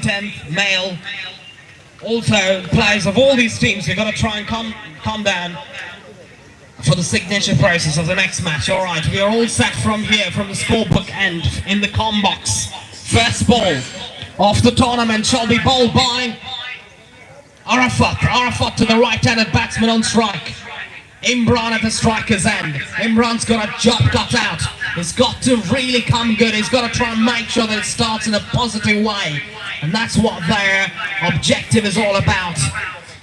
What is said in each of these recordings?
10th male. Also, players of all these teams, you've got to try and calm down for the signature process of the next match. All right, we are all set from here, from the scorebook end, in the com box. First ball of the tournament shall be bowled by Arafat. Arafat to the right-handed batsman on strike. Imran at the striker's end. Imran's got a job cut out. He's got to really come good. He's got to try and make sure that it starts in a positive way. And that's what their objective is all about.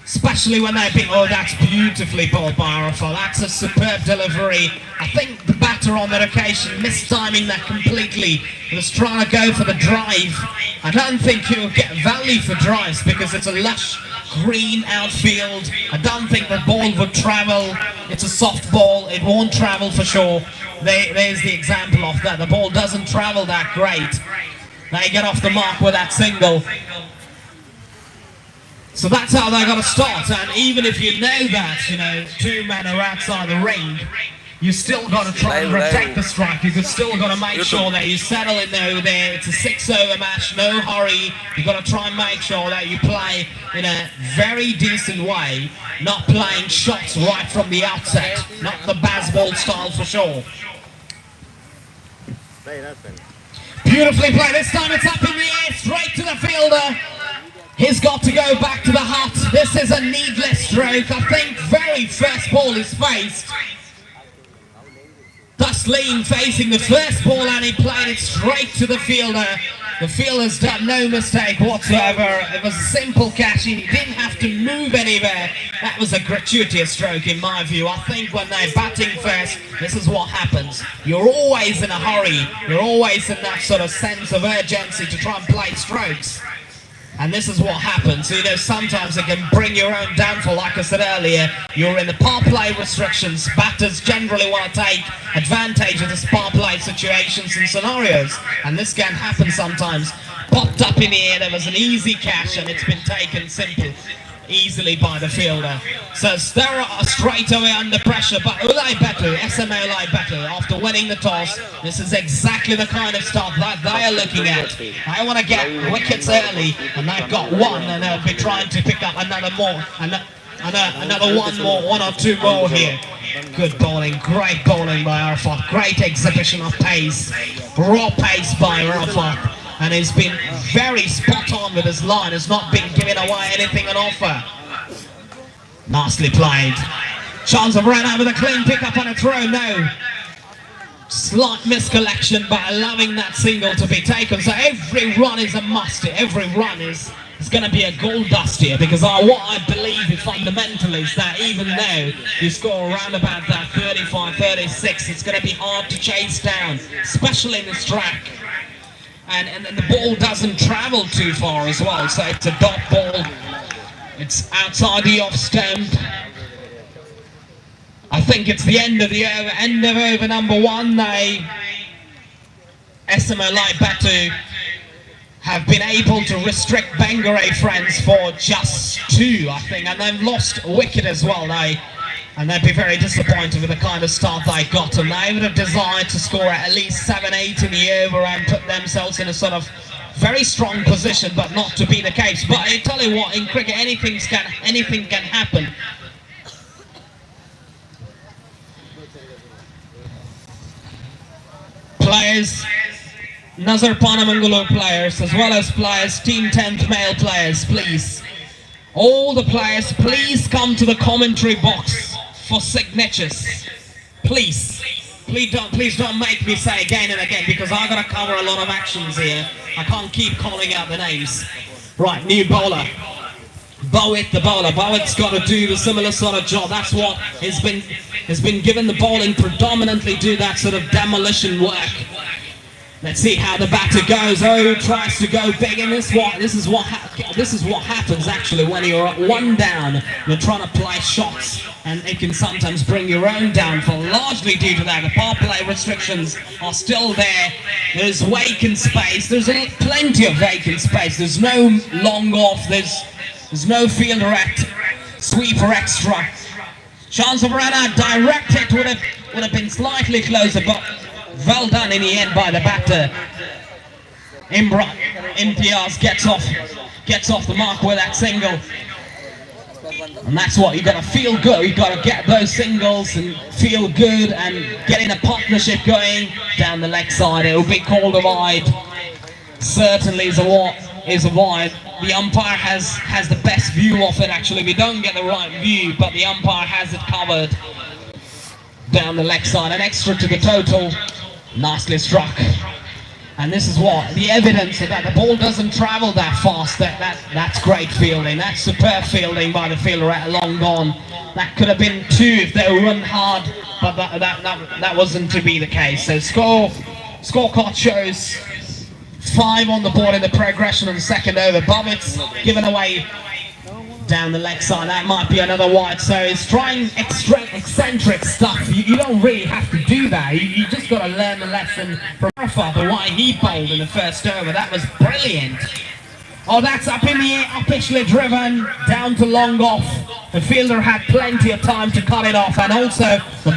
Especially when they've been, oh, that's beautifully bowled by Arafat. That's a superb delivery. I think the batter on that occasion mistiming that completely. He was trying to go for the drive. I don't think he'll get value for drives because it's a lush green outfield. I don't think the ball would travel. It's a soft ball. It won't travel for sure. There's the example of that. The ball doesn't travel that great. They get off the mark with that single. So that's how they're going to start. And even if you know that, two men are outside the ring, you still got to try and protect the strike. You've still got to make sure that you settle in there. It's a 6-over match, no hurry. You've got to try and make sure that you play in a very decent way, not playing shots right from the outset, not the baseball style for sure. Beautifully played. This time it's up in the air, straight to the fielder. He's got to go back to the hut. This is a needless stroke. I think very first ball is faced. Thusly facing the first ball, and he played it straight to the fielder. The fielder's done no mistake whatsoever. It was a simple catch. He didn't have to move anywhere. That was a gratuitous stroke in my view. I think when they're batting first, this is what happens. You're always in a hurry. You're always in that sort of sense of urgency to try and play strokes. And this is what happens. Sometimes it can bring your own downfall. Like I said earlier, you're in the power play restrictions. Batters generally want to take advantage of the power play situations and scenarios. And this can happen sometimes. Popped up in the air, there was an easy catch, and it's been taken easily by the fielder. So Stara are straight away under pressure, but Ulai Batu, SMA Ulai Batu, after winning the toss, this is exactly the kind of stuff that they are looking at. They want to get wickets early, and they've got one, and they'll be trying to pick up another one or two more here. Good bowling, great bowling by Arafat, great exhibition of pace, raw pace by Arafat. And he's been very spot on with his line. Has not been giving away anything on offer. Nicely played. Chance of run out with a clean pick up on a throw. No. Slight miscollection, but allowing that single to be taken. So every run is a must. Every run is going to be a gold dust here, because what I believe fundamentally is that even though you score around about that 35, 36, it's going to be hard to chase down, especially in this track. And the ball doesn't travel too far as well, so it's a dot ball. It's outside the off stump. I think it's the end of over number one. SMA Ulai Batu have been able to restrict Bengaluru friends for just 2, I think, and they've lost a wicket as well. And they'd be very disappointed with the kind of start they got, and they would have desired to score at least 7-8 in the over and put themselves in a sort of very strong position, but not to be the case. But I tell you what, in cricket anything can happen. Players, Nazar Panamangalo players, as well as players, Team 10th male players, please. All the players, please come to the commentary box for signatures. Please don't make me say again and again, because I've got to cover a lot of actions here. I can't keep calling out the names. Right, new bowler. Bowit the bowler. Bowit's got to do the similar sort of job. That's what has been given the bowling, predominantly do that sort of demolition work. Let's see how the batter goes. Oh, tries to go big, and this is what happens actually when you're at one down. You're trying to play shots, and it can sometimes bring your own downfall. Largely due to that, the power play restrictions are still there. There's vacant space. There's plenty of vacant space. There's no long off. There's no fielder at sweeper extra. Chance of run out. Direct hit would have been slightly closer, but well done in the end by the batter. Imtiaz gets off the mark with that single. And that's what you gotta feel good. You gotta get those singles and feel good and getting a partnership going down the leg side. It will be called a wide. Certainly is a wide. The umpire has the best view of it. Actually, we don't get the right view, but the umpire has it covered down the leg side. An extra to the total. Nicely struck. And this is what the evidence of that the ball doesn't travel that fast. That's great fielding. That's superb fielding by the fielder at long gone. That could have been 2 if they run hard, but that wasn't to be the case. So scorecard shows 5 on the board in the progression of the second over. Bovit's given away down the leg side. That might be another wide. So it's trying eccentric stuff. You don't really have to do that. You just got to learn the lesson from Arafat, the why he bowled in the first over. That was brilliant. Oh, that's up in the air, upishly driven, down to long off. The fielder had plenty of time to cut it off, and also the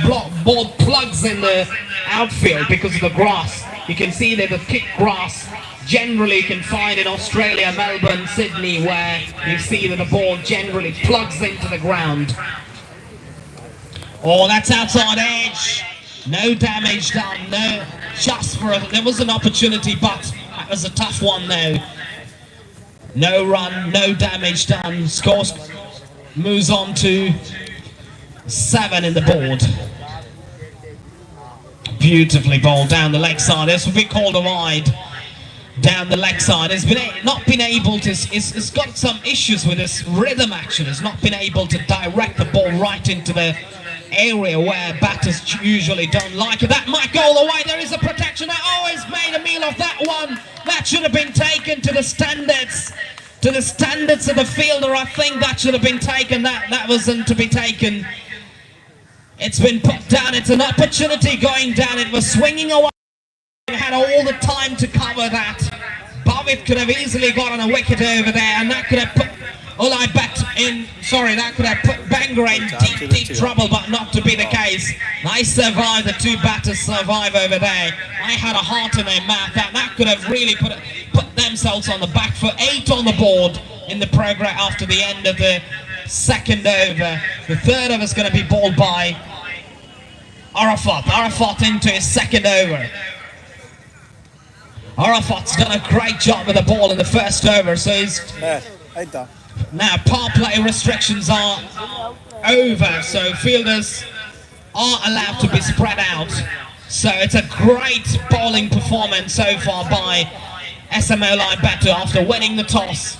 ball plugs in the outfield because of the grass. You can see that the thick grass generally you can find in Australia, Melbourne, Sydney, where you see that the ball generally plugs into the ground. Oh, that's outside edge. No damage done. No, just for there was an opportunity, but that was a tough one though. No run, no damage done. Scores moves on to 7 in the board. Beautifully bowled down the leg side. This will be called a wide. Down the leg side. It's not been able to. It's got some issues with its rhythm. Actually, it's not been able to direct the ball right into the area where batters usually don't like it. That might go all the way. There is a protection. Oh, he's made a meal of that one. That should have been taken to the standards. To the standards of the fielder, I think that should have been taken. That wasn't to be taken. It's been put down. It's an opportunity going down. It was swinging away. It had all the time to cover that. Bovit could have easily gotten a wicket over there, and that could have put that could have put Bangor in deep trouble, but not to be the case. They survived, the 2 batters survive over there. I had a heart in their mouth. That could have really put themselves on the back foot. 8 on the board in the progress after the end of the second over. The third over is going to be bowled by Arafat. Arafat into his second over. Arafat's done a great job with the ball in the first over, so he's now power play restrictions are over, so fielders are allowed to be spread out. So it's a great bowling performance so far by SMO line batter after winning the toss.